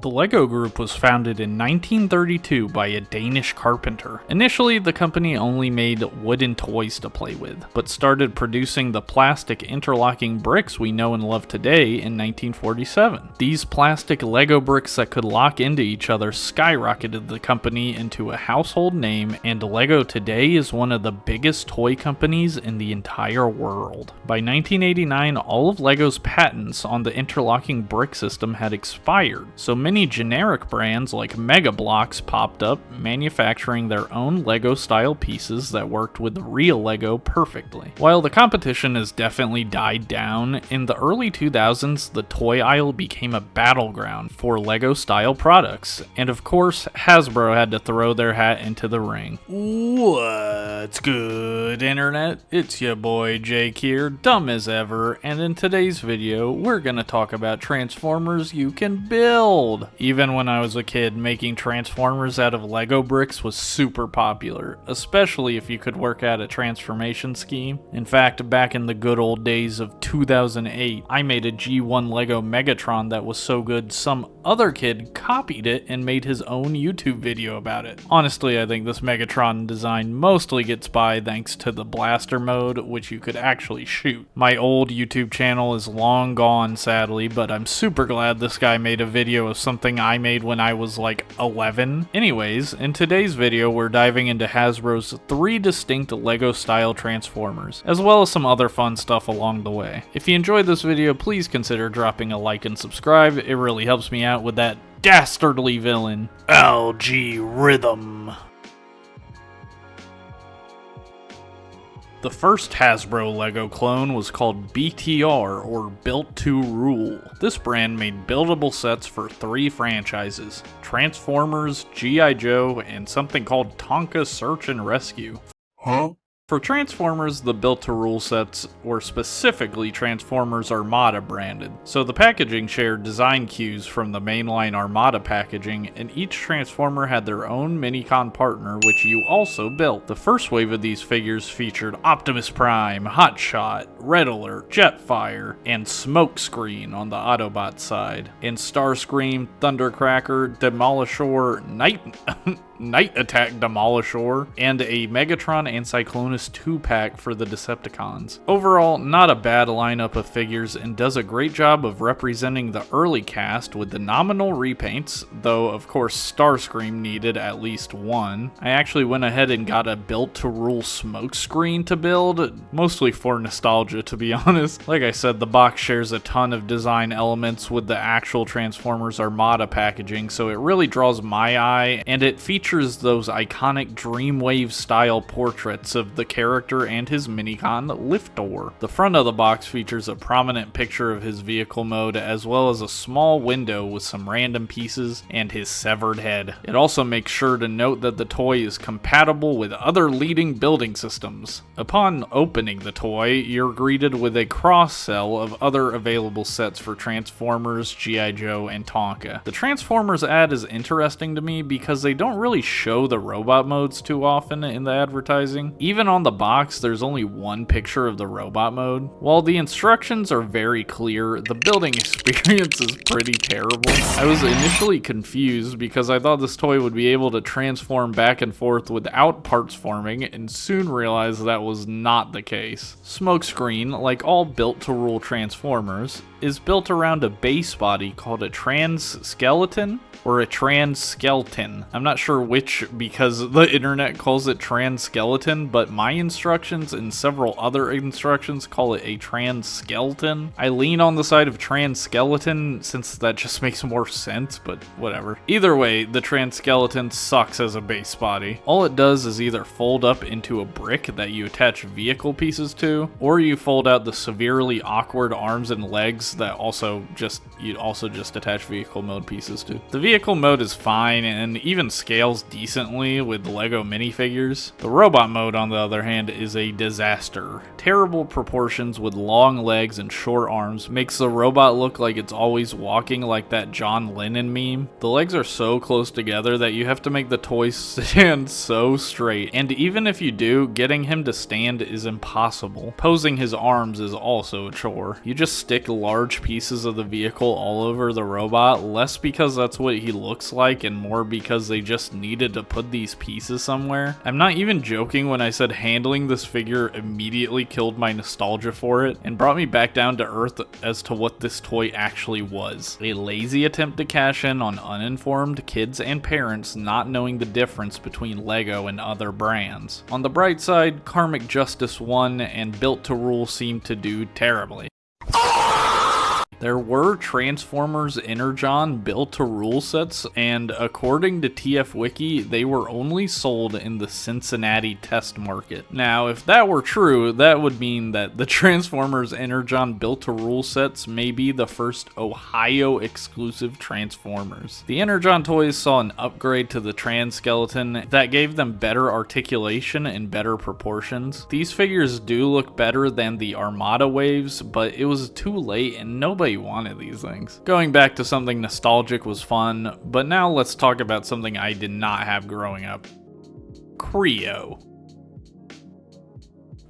The LEGO Group was founded in 1932 by a Danish carpenter. Initially, the company only made wooden toys to play with, but started producing the plastic interlocking bricks we know and love today in 1947. These plastic LEGO bricks that could lock into each other skyrocketed the company into a household name, and LEGO today is one of the biggest toy companies in the entire world. By 1989, all of LEGO's patents on the interlocking brick system had expired, so many generic brands like Mega Bloks popped up, manufacturing their own LEGO-style pieces that worked with real LEGO perfectly. While the competition has definitely died down, in the early 2000s the toy aisle became a battleground for LEGO-style products, and of course Hasbro had to throw their hat into the ring. What's good, internet? It's your boy Jake here, dumb as ever, and in today's video we're gonna talk about Transformers you can build. Even when I was a kid, making Transformers out of LEGO bricks was super popular, especially if you could work out a transformation scheme. In fact, back in the good old days of 2008, I made a G1 LEGO Megatron that was so good some other kid copied it and made his own YouTube video about it. Honestly, I think this Megatron design mostly gets by thanks to the blaster mode, which you could actually shoot. My old YouTube channel is long gone, sadly, but I'm super glad this guy made a video of something I made when I was like 11. Anyways, in today's video we're diving into Hasbro's 3 distinct LEGO style Transformers, as well as some other fun stuff along the way. If you enjoyed this video, please consider dropping a like and subscribe. It really helps me out with that dastardly villain, LG Rhythm. The first Hasbro LEGO clone was called BTR, or Built to Rule. This brand made buildable sets for 3 franchises: Transformers, G.I. Joe, and something called Tonka Search and Rescue. For Transformers, the Built to Rule sets were specifically Transformers Armada branded, so the packaging shared design cues from the mainline Armada packaging, and each Transformer had their own Minicon partner which you also built. The first wave of these figures featured Optimus Prime, Hotshot, Red Alert, Jetfire, and Smokescreen on the Autobot side, and Starscream, Thundercracker, Demolishor, Night Attack Demolishor, and a Megatron and Cyclonus 2-pack for the Decepticons. Overall, not a bad lineup of figures, and does a great job of representing the early cast with the nominal repaints, though of course Starscream needed at least one. I actually went ahead and got a Built to Rule Smokescreen to build, mostly for nostalgia to be honest. Like I said, the box shares a ton of design elements with the actual Transformers Armada packaging, so it really draws my eye, and it features those iconic Dreamwave style portraits of the character and his Minicon Liftor. The front of the box features a prominent picture of his vehicle mode, as well as a small window with some random pieces and his severed head. It also makes sure to note that the toy is compatible with other leading building systems. Upon opening the toy, you're greeted with a cross-sell of other available sets for Transformers, G.I. Joe, and Tonka. The Transformers ad is interesting to me because they don't really show the robot modes too often in the advertising. Even on the box, there's only one picture of the robot mode. While the instructions are very clear, the building experience is pretty terrible. I was initially confused because I thought this toy would be able to transform back and forth without parts forming, and soon realized that was not the case. Smokescreen, like all Built to Rule Transformers, is built around a base body called a transskeleton or a transskeleton. I'm not sure which because the internet calls it transskeleton, but my instructions and several other instructions call it a transskeleton. I lean on the side of transskeleton since that just makes more sense, but whatever. Either way, the transskeleton sucks as a base body. All it does is either fold up into a brick that you attach vehicle pieces to, or you fold out the severely awkward arms and legs that you'd also just attach vehicle mode pieces to. The vehicle mode is fine and even scales decently with LEGO minifigures. The robot mode, on the other hand, is a disaster. Terrible proportions with long legs and short arms makes the robot look like it's always walking like that John Lennon meme. The legs are so close together that you have to make the toy stand so straight, and even if you do, getting him to stand is impossible. Posing his arms is also a chore. You just stick large pieces of the vehicle all over the robot, less because that's what he looks like and more because they just needed to put these pieces somewhere. I'm not even joking when I said handling this figure immediately killed my nostalgia for it and brought me back down to earth as to what this toy actually was. A lazy attempt to cash in on uninformed kids and parents not knowing the difference between LEGO and other brands. On the bright side, Karmic Justice won and Built to Rule seemed to do terribly. There were Transformers Energon Built to Rule sets, and according to TF Wiki, they were only sold in the Cincinnati test market. Now, if that were true, that would mean that the Transformers Energon Built to Rule sets may be the first Ohio exclusive Transformers. The Energon toys saw an upgrade to the Trans skeleton that gave them better articulation and better proportions. These figures do look better than the Armada waves, but it was too late and nobody wanted these things. Going back to something nostalgic was fun, but now let's talk about something I did not have growing up. Kre-O.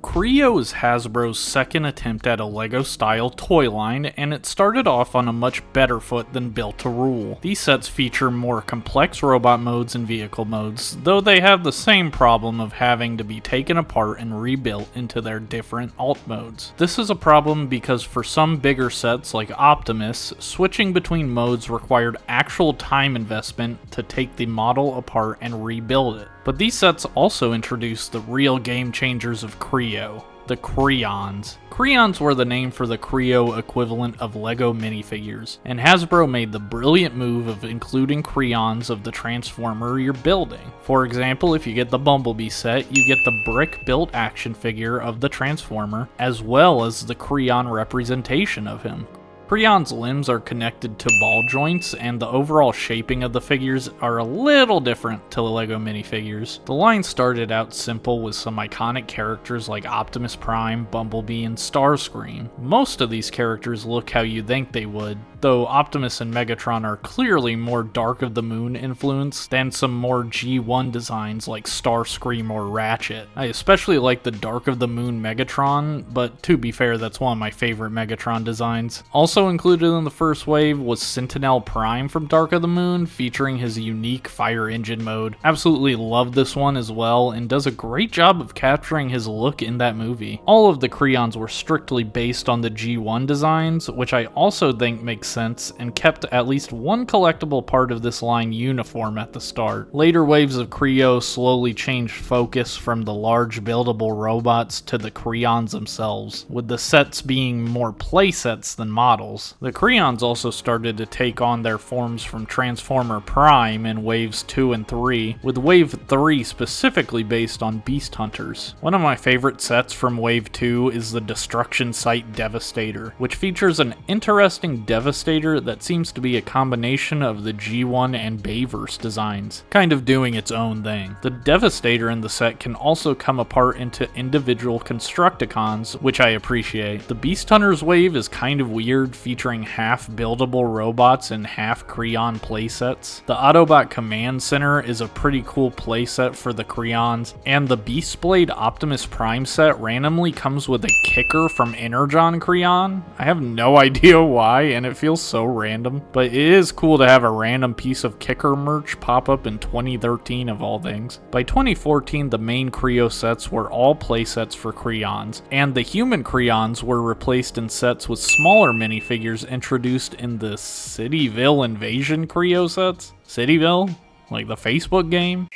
Kre-O is Hasbro's second attempt at a LEGO-style toy line, and it started off on a much better foot than Built to Rule. These sets feature more complex robot modes and vehicle modes, though they have the same problem of having to be taken apart and rebuilt into their different alt modes. This is a problem because for some bigger sets like Optimus, switching between modes required actual time investment to take the model apart and rebuild it. But these sets also introduced the real game changers of Kre-O, the Kreons. Kreons were the name for the Kre-O equivalent of LEGO minifigures, and Hasbro made the brilliant move of including Kreons of the Transformer you're building. For example, if you get the Bumblebee set, you get the brick-built action figure of the Transformer, as well as the Kreon representation of him. Kreon's limbs are connected to ball joints, and the overall shaping of the figures are a little different to the LEGO minifigures. The line started out simple with some iconic characters like Optimus Prime, Bumblebee, and Starscream. Most of these characters look how you think they would, though Optimus and Megatron are clearly more Dark of the Moon influenced than some more G1 designs like Starscream or Ratchet. I especially like the Dark of the Moon Megatron, but to be fair, that's one of my favorite Megatron designs. Also included in the first wave was Sentinel Prime from Dark of the Moon, featuring his unique fire engine mode. Absolutely love this one as well, and does a great job of capturing his look in that movie. All of the Kreons were strictly based on the G1 designs, which I also think makes sense, and kept at least one collectible part of this line uniform at the start. Later waves of Kre-O slowly changed focus from the large buildable robots to the Kreons themselves, with the sets being more playsets than models. The Kreons also started to take on their forms from Transformer Prime in waves 2 and 3, with wave 3 specifically based on Beast Hunters. One of my favorite sets from wave 2 is the Destruction Site Devastator, which features an interesting Devastator that seems to be a combination of the G1 and Bayverse designs, kind of doing its own thing. The Devastator in the set can also come apart into individual Constructicons, which I appreciate. The Beast Hunters wave is kind of weird, featuring half buildable robots and half Kreon playsets. The Autobot Command Center is a pretty cool playset for the Kreons, and the Beastblade Optimus Prime set randomly comes with a kicker from Energon Kreon. I have no idea why, and it feels so random, but it is cool to have a random piece of kicker merch pop up in 2013 of all things. By 2014, the main Kre-O sets were all playsets for Kreons, and the human Kreons were replaced in sets with smaller minifigures introduced in the Cityville Invasion Kre-O sets. Cityville? Like the Facebook game?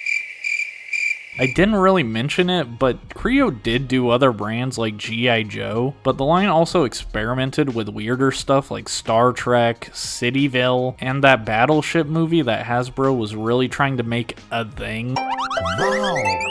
I didn't really mention it, but Kre-O did do other brands like G.I. Joe, but the line also experimented with weirder stuff like Star Trek, Cityville, and that Battleship movie that Hasbro was really trying to make a thing. Wow.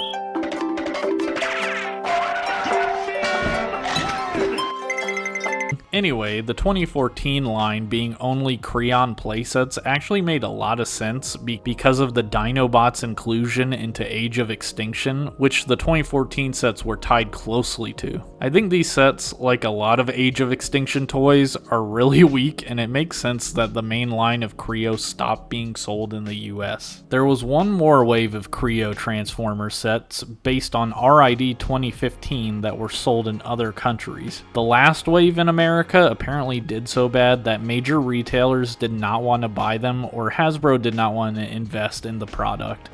Anyway, the 2014 line being only Kre-O playsets actually made a lot of sense because of the Dinobots inclusion into Age of Extinction, which the 2014 sets were tied closely to. I think these sets, like a lot of Age of Extinction toys, are really weak, and it makes sense that the main line of Kre-O stopped being sold in the US. There was one more wave of Kre-O Transformers sets based on RID 2015 that were sold in other countries. The last wave in America apparently did so bad that major retailers did not want to buy them, or Hasbro did not want to invest in the product.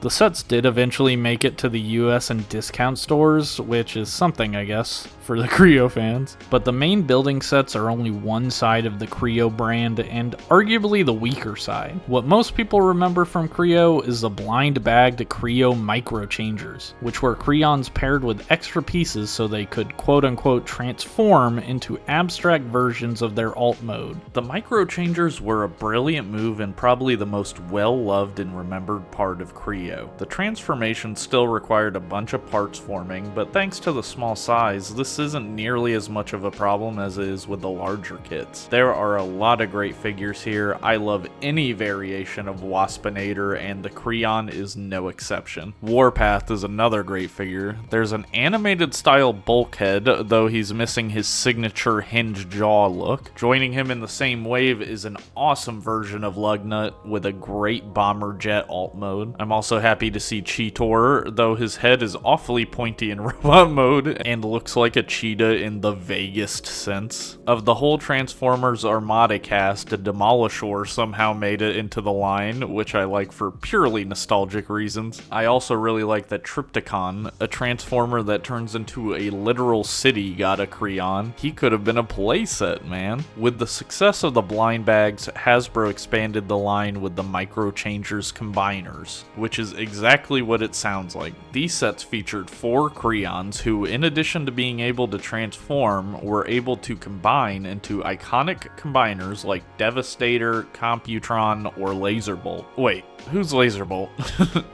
The sets did eventually make it to the US and discount stores, which is something, I guess, for the Kre-O fans. But the main building sets are only one side of the Kre-O brand, and arguably the weaker side. What most people remember from Kre-O is the blind-bagged Kre-O micro changers, which were Kre-Ons paired with extra pieces so they could quote-unquote transform into abstract versions of their alt mode. The micro changers were a brilliant move and probably the most well-loved and remembered part of Kre-O. The transformation still required a bunch of parts forming, but thanks to the small size, this isn't nearly as much of a problem as it is with the larger kits. There are a lot of great figures here. I love any variation of Waspinator, and the Kre-On is no exception. Warpath is another great figure. There's an animated style Bulkhead, though he's missing his signature hinge jaw look. Joining him in the same wave is an awesome version of Lugnut with a great bomber jet alt mode. I'm also happy to see Cheetor, though his head is awfully pointy in robot mode and looks like a cheetah in the vaguest sense. Of the whole Transformers Armada cast, Demolishor somehow made it into the line, which I like for purely nostalgic reasons. I also really like that Trypticon, a Transformer that turns into a literal city, got a Kre-On. He could have been a playset, man. With the success of the blind bags, Hasbro expanded the line with the Micro Changers Combiners, which is exactly what it sounds like. These sets featured 4 Kre-Ons who, in addition to being able to transform, were able to combine into iconic combiners like Devastator, Computron, or Laserbolt. Wait, who's Laserbolt?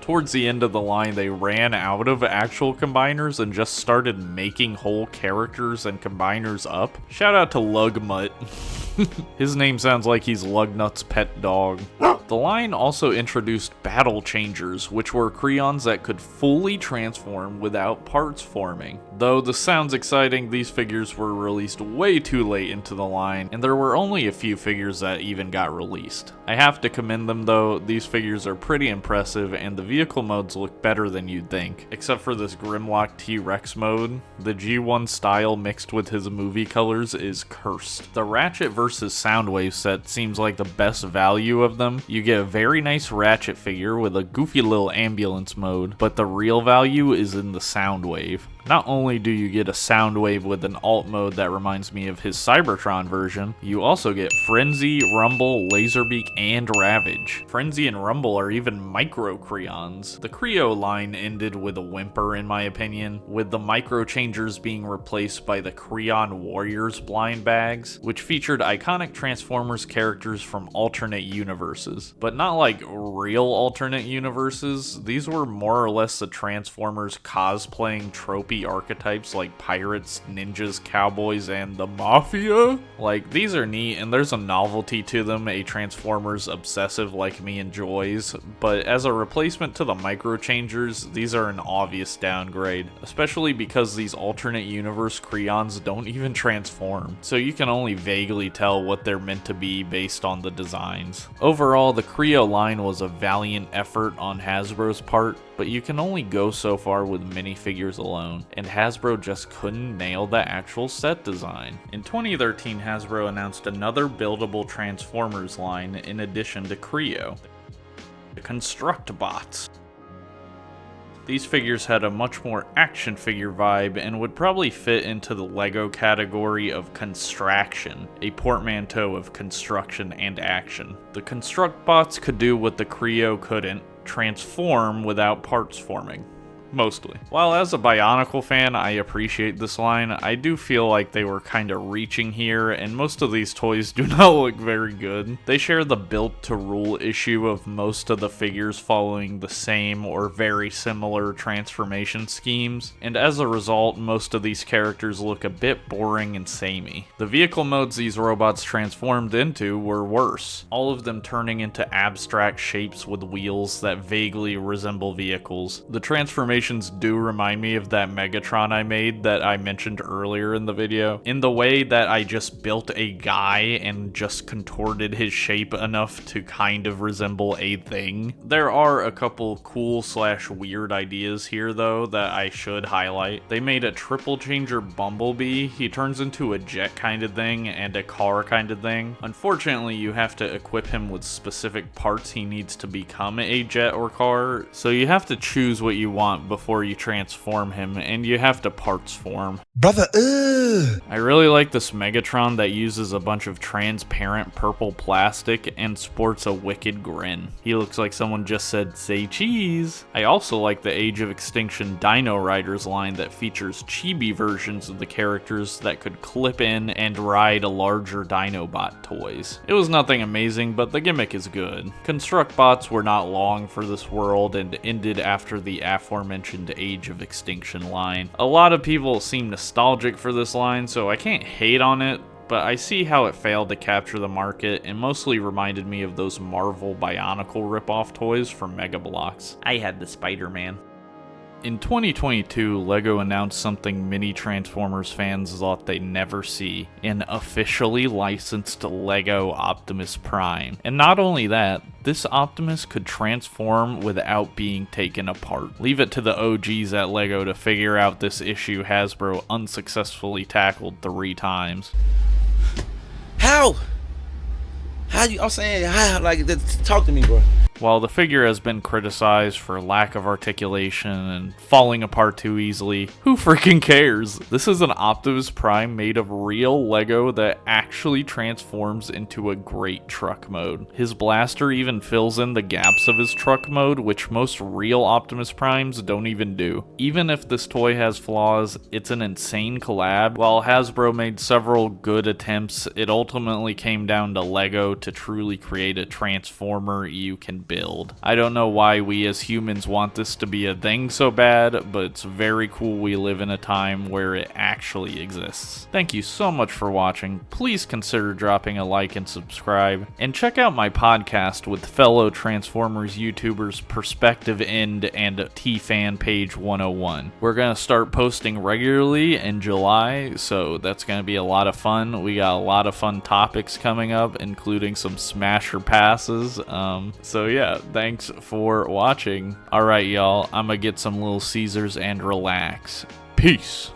Towards the end of the line, they ran out of actual combiners and just started making whole characters and combiners up. Shout out to Lugmutt. His name sounds like he's Lugnut's pet dog. The line also introduced Battle Changers, which were Kre-Ons that could fully transform without parts forming. Though this sounds exciting, these figures were released way too late into the line, and there were only a few figures that even got released. I have to commend them though, these figures are pretty impressive and the vehicle modes look better than you'd think. Except for this Grimlock T-Rex mode, the G1 style mixed with his movie colors is cursed. The Ratchet vs Soundwave set seems like the best value of them. You get a very nice Ratchet figure with a goofy little ambulance mode, but the real value is in the Soundwave. Not only do you get a Soundwave with an alt mode that reminds me of his Cybertron version, you also get Frenzy, Rumble, Laserbeak, and Ravage. Frenzy and Rumble are even micro Kre-Ons. The Kre-O line ended with a whimper in my opinion, with the micro changers being replaced by the Kre-On Warriors blind bags, which featured iconic Transformers characters from alternate universes. But not like real alternate universes, these were more or less the Transformers cosplaying tropey archetypes like pirates, ninjas, cowboys, and the mafia. Like, these are neat and there's a novelty to them a Transformers obsessive like me enjoys, but as a replacement to the micro changers, these are an obvious downgrade, especially because these alternate universe Kre-Ons don't even transform, so you can only vaguely tell what they're meant to be based on the designs. Overall, the Kre-O line was a valiant effort on Hasbro's part, but you can only go so far with minifigures alone, and Hasbro just couldn't nail the actual set design. In 2013, Hasbro announced another buildable Transformers line in addition to Kre-O, the Construct Bots. These figures had a much more action figure vibe and would probably fit into the LEGO category of Construction, a portmanteau of construction and action. The Construct Bots could do what the Kre-O couldn't, transform without parts forming. Mostly. While as a Bionicle fan, I appreciate this line, I do feel like they were kind of reaching here, and most of these toys do not look very good. They share the built to rule issue of most of the figures following the same or very similar transformation schemes, and as a result, most of these characters look a bit boring and samey. The vehicle modes these robots transformed into were worse, all of them turning into abstract shapes with wheels that vaguely resemble vehicles. The transformations do remind me of that Megatron I made that I mentioned earlier in the video, in the way that I just built a guy and just contorted his shape enough to kind of resemble a thing. There are a couple cool / weird ideas here though that I should highlight. They made a triple changer Bumblebee. He turns into a jet kind of thing and a car kind of thing. Unfortunately, you have to equip him with specific parts he needs to become a jet or car, so you have to choose what you want before you transform him, and you have to parts form. Brother, I really like this Megatron that uses a bunch of transparent purple plastic and sports a wicked grin. He looks like someone just said, "Say cheese." I also like the Age of Extinction Dino Riders line that features chibi versions of the characters that could clip in and ride larger Dinobot toys. It was nothing amazing, but the gimmick is good. Construct bots were not long for this world and ended after the aforementioned Age of Extinction line. A lot of people seem nostalgic for this line, so I can't hate on it, but I see how it failed to capture the market and mostly reminded me of those Marvel Bionicle ripoff toys from Mega Bloks. I had the Spider-Man. In 2022, LEGO announced something many Transformers fans thought they'd never see, an officially licensed LEGO Optimus Prime. And not only that, this Optimus could transform without being taken apart. Leave it to the OGs at LEGO to figure out this issue Hasbro unsuccessfully tackled 3 times. how you? I'm saying, how? Like, talk to me, bro. While the figure has been criticized for lack of articulation and falling apart too easily, who freaking cares? This is an Optimus Prime made of real Lego that actually transforms into a great truck mode. His blaster even fills in the gaps of his truck mode, which most real Optimus Primes don't even do. Even if this toy has flaws, it's an insane collab. While Hasbro made several good attempts, it ultimately came down to LEGO to truly create a Transformer you can build. I don't know why we as humans want this to be a thing so bad, but it's very cool we live in a time where it actually exists. Thank you so much for watching. Please consider dropping a like and subscribe, and check out my podcast with fellow Transformers YouTubers Perspective End and T-Fan Page 101. We're gonna start posting regularly in July, so that's gonna be a lot of fun. We got a lot of fun topics coming up, including some smasher passes. So yeah, thanks for watching. Alright y'all, I'm gonna get some Little Caesars and relax. Peace.